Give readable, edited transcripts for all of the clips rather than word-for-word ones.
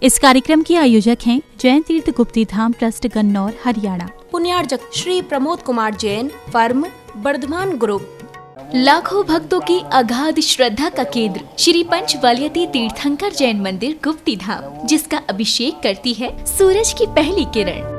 इस कार्यक्रम के आयोजक हैं जैन तीर्थ गुप्ती धाम ट्रस्ट गन्नौर हरियाणा। पुण्यार्जक श्री प्रमोद कुमार जैन, फर्म वर्धमान ग्रुप। लाखों भक्तों की अगाध श्रद्धा का केंद्र श्री पंचवल्यती तीर्थंकर जैन मंदिर गुप्ती धाम, जिसका अभिषेक करती है सूरज की पहली किरण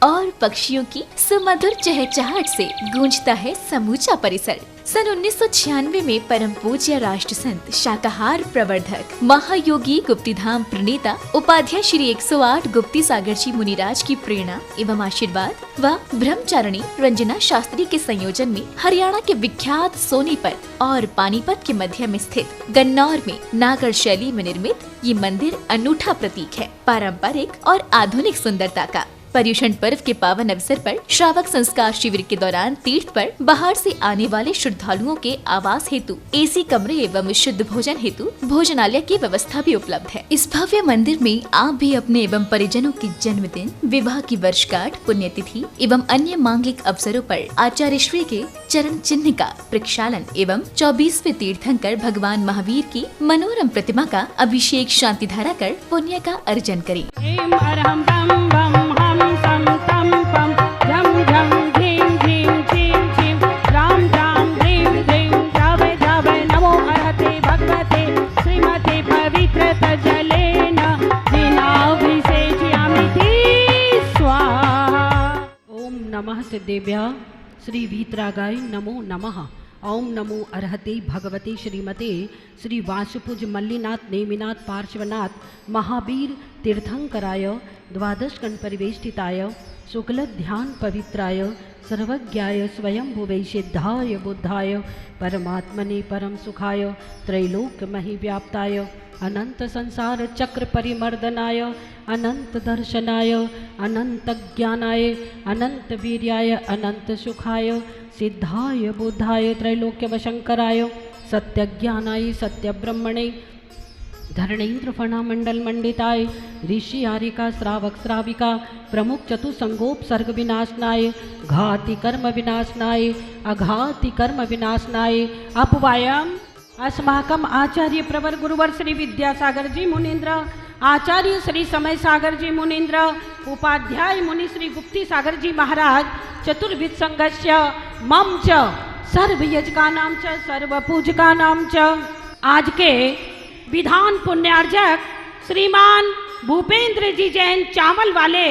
और पक्षियों की सुमधुर चहचहाट से गूंजता है समूचा परिसर। सन 1996 में परम पूज्य राष्ट्र संत शाकाहार प्रवर्धक महायोगी गुप्तीधाम प्रणेता उपाध्याय श्री 108 गुप्ती सागर जी मुनिराज की प्रेरणा एवं आशीर्वाद व ब्रह्मचारिणी रंजना शास्त्री के संयोजन में हरियाणा के विख्यात सोनीपत और पानीपत के मध्य में स्थित गन्नौर में नागर शैली में निर्मित ये मंदिर अनूठा प्रतीक है पारंपरिक और आधुनिक सुंदरता का। पर्युषण पर्व के पावन अवसर पर श्रावक संस्कार शिविर के दौरान तीर्थ पर बाहर से आने वाले श्रद्धालुओं के आवास हेतु एसी कमरे एवं शुद्ध भोजन हेतु भोजनालय की व्यवस्था भी उपलब्ध है। इस भव्य मंदिर में आप भी अपने एवं परिजनों के जन्मदिन, विवाह की वर्षगांठ, पुण्यतिथि एवं अन्य मांगलिक अवसरों पर आचार्य श्री के चरण चिन्ह का प्रक्षालन एवं 24वें तीर्थंकर भगवान महावीर की मनोरम प्रतिमा का अभिषेक शांति धारा कर पुण्य का अर्जन करें। नमः सिद्धेभ्यः श्री वीतरागाय नमो नमः। ओम नमो अर्हते भगवते श्रीमते श्री वासुपूज मल्लिनाथ नेमिनाथ पार्श्वनाथ महावीर तीर्थंकराय द्वादश गण परिवेष्टिताय शुक्ल ध्यान पवित्राय सर्वज्ञाय स्वयं भुवै सिद्धाय बुद्धाय परमात्मने परम सुखाय त्रैलोक महि व्याप्ताय अनंत संसार चक्र परिमर्दनाय अनंत दर्शनाय अनंत ज्ञानाय अनंत वीर्याय अनंत सुखाय सिद्धाय बुद्धाय त्रैलोक्य वशंकराय सत्य ज्ञानाय सत्य ब्रह्मणे धरणेन्द्र फणा मंडल मंडिताय ऋषि आरिका श्रावक श्राविका प्रमुख चतुसंगोप सर्ग विनाशनाय घाति कर्म विनाशनाय अघाति कर्म विनाशनाय अपवायम अस्माकम आचार्य प्रवर गुरुवर श्री विद्यासागर जी मुनीन्द्र आचार्य श्री समय सागर जी मुनीन्द्र उपाध्याय मुनि श्री गुप्ती सागर जी महाराज चतुर्विद संघस्य मम च सर्व यजकानां च सर्व पूजकानां च आज के विधान पुण्यार्जक श्रीमान भूपेंद्र जी जैन चावल वाले,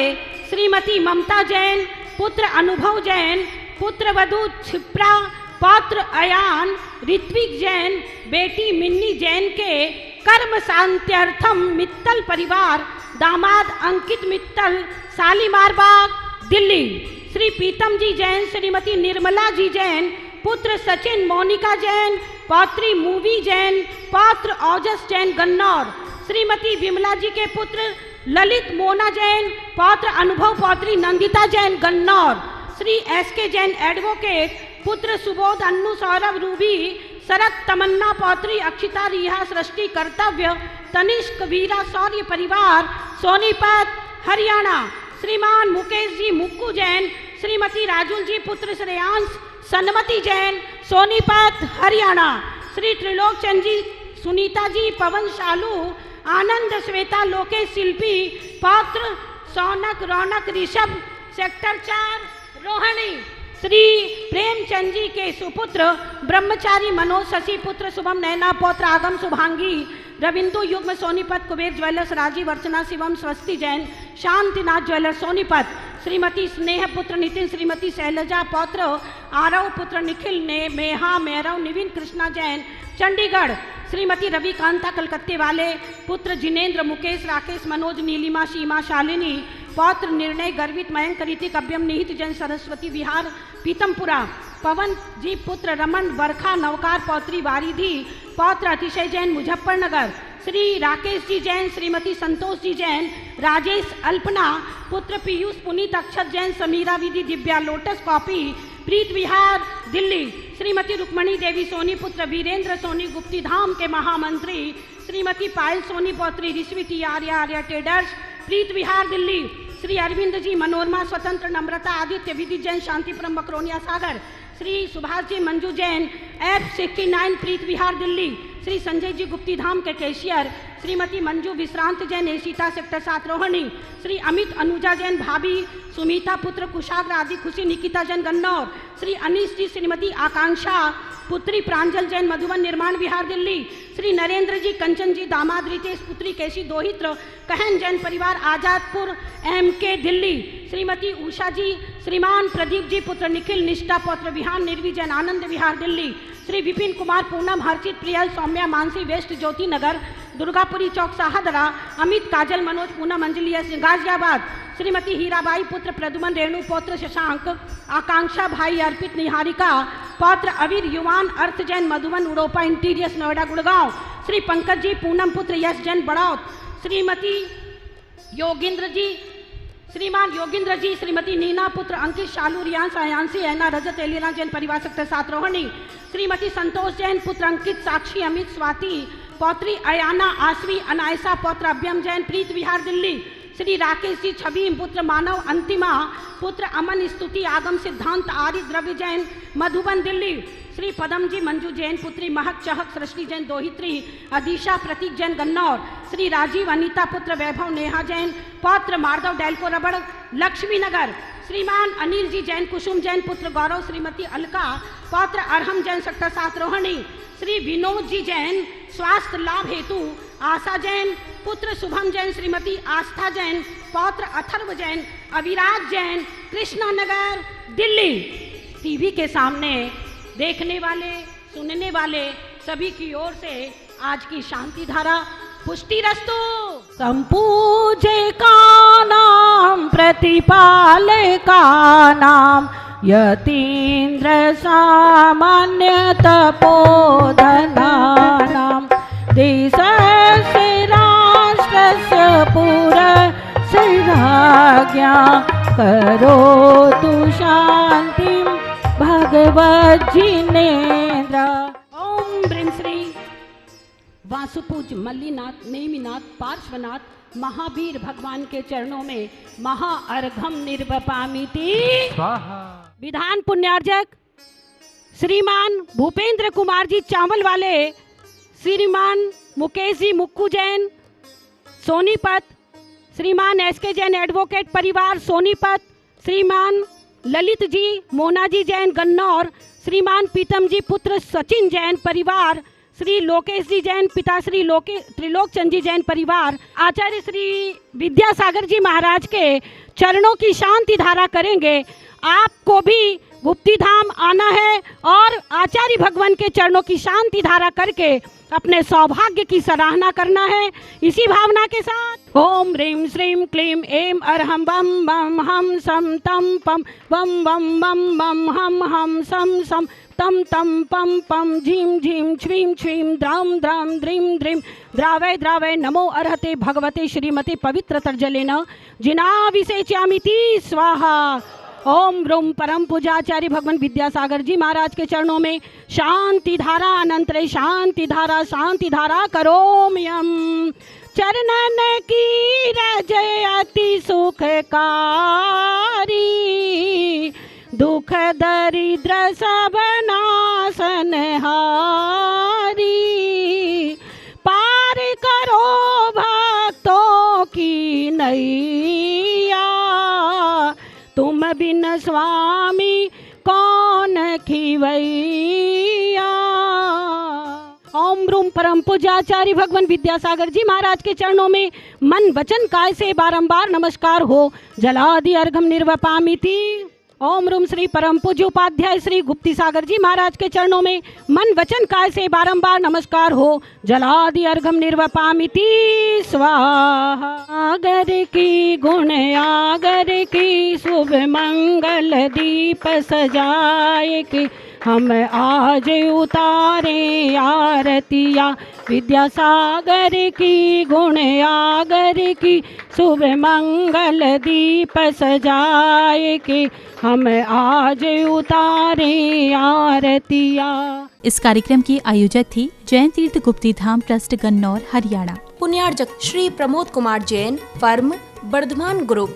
श्रीमती ममता जैन पुत्र अनुभव जैन, पुत्र वधू क्षिप्रा पौत्र अयान ऋत्विक जैन, बेटी मिन्नी जैन के कर्म शांत्यर्थम मित्तल परिवार, दामाद अंकित मित्तल शालीमार बाग दिल्ली। श्री पीतम जी जैन, श्रीमती निर्मला जी जैन, पुत्र सचिन मोनिका जैन, पौत्री मूवी जैन, पौत्र ओजस जैन गन्नौर। श्रीमती विमला जी के पुत्र ललित मोना जैन, पौत्र अनुभव, पौत्री नंदिता जैन गन्नौर। श्री एस के जैन एडवोकेट, पुत्र सुबोध अन्नू सौरभ रूबी शरद तमन्ना, पौत्री अक्षिता रिहा सृष्टि कर्तव्य तनिष्क वीरा शौर्य परिवार सोनीपत हरियाणा। श्रीमान मुकेश जी मुक्कू जैन, श्रीमती राजुल जी पुत्र श्रेयांश सन्मति जैन सोनीपत हरियाणा। श्री त्रिलोक चंद जी, सुनीता जी, पवन शालू, आनंद श्वेता लोकेश शिल्पी, पौत्र सौनक रौनक ऋषभ सेक्टर 4 रोहिणी। श्री प्रेमचंद जी के सुपुत्र ब्रह्मचारी मनोज शशि पुत्र शुभम नैना, पौत्र आगम शुभांगी रविंदु युग्म सोनीपत, कुबेर ज्वेलर्स राजीव अर्चना शिवम स्वस्ति जैन, शांतिनाथ ज्वेलर्स सोनीपत। श्रीमती स्नेह पुत्र नितिन, श्रीमती शैलजा पौत्र आरव पुत्र निखिल ने मेहा मैरव निविन कृष्णा जैन चंडीगढ़। श्रीमती रविकांता कलकत्ते वाले, पुत्र जिनेन्द्र मुकेश राकेश मनोज नीलिमा सीमा शालिनी, पौत्र निर्णय गर्वित मयंक ऋतिक अभ्यम निहित जैन सरस्वती विहार पीतमपुरा। पवन जी पुत्र रमन बरखा नवकार, पौत्री वारिधि, पौत्र अतिशय जैन मुजफ्फरनगर। श्री राकेश जी जैन, श्रीमती संतोष जी जैन, राजेश अल्पना, पुत्र पीयूष पुनीत अक्षत जैन, समीरा विधि दिव्या लोटस कॉपी प्रीत विहार दिल्ली। श्रीमती रुक्मणी देवी सोनी, पुत्र वीरेंद्र सोनी गुप्ती धाम के महामंत्री। श्रीमती पायल सोनी, पौत्री ऋषि आर्या आर्या ट्रेडर्स प्रीत विहार दिल्ली। श्री अरविंद जी मनोरमा स्वतंत्र नम्रता आदित्य विधि जैन शांतिपुरम मकरोनिया सागर। श्री सुभाष जी मंजू जैन F69 प्रीत विहार दिल्ली। श्री संजय जी गुप्ती धाम के कैशियर। श्रीमती मंजू विश्रांत जैन एशिता सेक्टर 7 रोहिणी, श्री अमित अनुजा जैन भाभी सुमीता पुत्र कुशाग्र आदि खुशी निकिता जैन गन्नौर, श्री अनीश जी श्रीमती आकांक्षा पुत्री प्रांजल जैन मधुबन निर्माण विहार दिल्ली, श्री नरेंद्र जी कंचन जी दामाद रितेश पुत्री कैसी दोहित्र कहन जैन परिवार आजादपुर MK दिल्ली, श्रीमती उषा जी श्रीमान प्रदीप जी पुत्र निखिल निष्ठा पौत्र विहान निर्वी जैन आनंद विहार दिल्ली, श्री विपिन कुमार पूनम हर्षित प्रियल सौम्या मानसी वेस्ट ज्योति नगर दुर्गापुरी चौक साहदरा, अमित काजल मनोज पूनम अंजलि एस गाजियाबाद, श्रीमती हीराबाई पुत्र प्रदुमन रेणु पौत्र शशांक आकांक्षा भाई अर्पित निहारिका पौत्र अवीर युवान अर्थ जैन मधुबन उड़ोपा इंटीरियर्स नोएडा गुड़गांव, श्री पंकज जी पूनम पुत्र यश जैन बड़ौत, श्रीमती योगेंद्र जी श्रीमान योगेंद्र जी श्रीमती नीना पुत्र अंकित शालू रियांश अयांशी ऐना रजत एलिना जैन परिवार सेक्टर 7 रोहिणी, श्रीमती संतोष जैन पुत्र अंकित साक्षी अमित स्वाति पौत्री अयाना आश्वी अनायसा पौत्र अभ्यम जैन प्रीत विहार दिल्ली, श्री राकेश जी छवि पुत्र मानव अंतिमा पुत्र अमन स्तुति आगम सिद्धांत आर्य द्रव्य जैन मधुबन दिल्ली, श्री पदम जी मंजू जैन पुत्री महक चहक सृष्टि जैन दोहित्री अदीशा प्रतीक जैन गन्नौर, श्री राजीव अनीता पुत्र वैभव नेहा जैन पौत्र मार्दव डैलको रबड़ लक्ष्मी नगर, श्रीमान अनिल जी जैन कुसुम जैन पुत्र गौरव श्रीमती अलका पौत्र अरहम जैन सेक्टर 7 रोहिणी, श्री विनोद जी जैन स्वास्थ्य लाभ हेतु आशा जैन पुत्र शुभम जैन श्रीमती आस्था जैन पौत्र अथर्व जैन अविराज जैन कृष्णा नगर दिल्ली। टीवी के सामने देखने वाले सुनने वाले सभी की ओर से आज की शांति धारा पुष्टि रस्तु। संपूजे का नाम प्रतिपाले का नाम यतीन्द्र सामान्य तपोधना नाम देशस्य राष्ट्रस्य पुरस्सराज्ञा करोतु शान्तिं भगवज्जिनेन्द्र। ओम ब्रीं श्री वासुपूज मल्लीनाथ नेमिनाथ पार्श्वनाथ महावीर भगवान के चरणों में महाअर्घम निर्वपामिति स्वाहा। विधान पुण्यार्जक श्रीमान भूपेंद्र कुमार जी चावल वाले, श्रीमान मुकेश जी मुक्कू जैन सोनीपत, श्रीमान SK जैन एडवोकेट परिवार सोनीपत, श्रीमान ललित जी मोना जी जैन गन्नौर, श्रीमान पीतम जी पुत्र सचिन जैन परिवार, श्री लोकेश जी जैन पिताश्री त्रिलोक चंद जी जैन परिवार, आचार्य श्री विद्यासागर जी महाराज के चरणों की शांति धारा करेंगे। आपको भी गुप्ती धाम आना है और आचार्य भगवान के चरणों की शांति धारा करके अपने सौभाग्य की सराहना करना है। इसी भावना के साथ ओम ह्रीं श्रीं क्लीं ऐं अरहं बम बम हम सम तम पम बम बम बम बम हम सम सम तम तम पम पम झीं झीं छ्वीं छ्वीं द्रां द्रां द्रीं द्रीं द्रावय द्रावय नमो अर्हते भगवते श्रीमते पवित्र तर्जलेन जिनाभिषेच्यामिति स्वाहा। ओम रूम परम पूजाचार्य भगवान विद्यासागर जी महाराज के चरणों में शांति धारा अनंतरे शांति धारा करोम्यम। चरणन की रज अति सुखकारी दुख दरिद्र सब नाशनहारी पार करो भक्तों की नैया तुम बिन स्वामी कौन खिवैया। ओम रूम परम पूजाचार्य भगवान विद्यासागर जी महाराज के चरणों में मन वचन काय से बारंबार नमस्कार हो। जलादि अर्घम निर्वपामिति। ओम रूम श्री परम पूज्य उपाध्याय श्री गुप्ती सागर जी महाराज के चरणों में मन वचन काय से बारंबार नमस्कार हो। जलादि अर्घम निर्वपामिति स्वाहा। आगर की गुण आगर की शुभ मंगल दीप सजाए के हम आज उतारे आरतिया। विद्यासागर की गुण आगर की शुभ मंगल दीप सजाए के हम आज उतारे आरतिया। इस कार्यक्रम की आयोजक थी जैन तीर्थ गुप्ती धाम ट्रस्ट गन्नौर हरियाणा। पुण्यार्जक श्री प्रमोद कुमार जैन फर्म वर्धमान ग्रुप।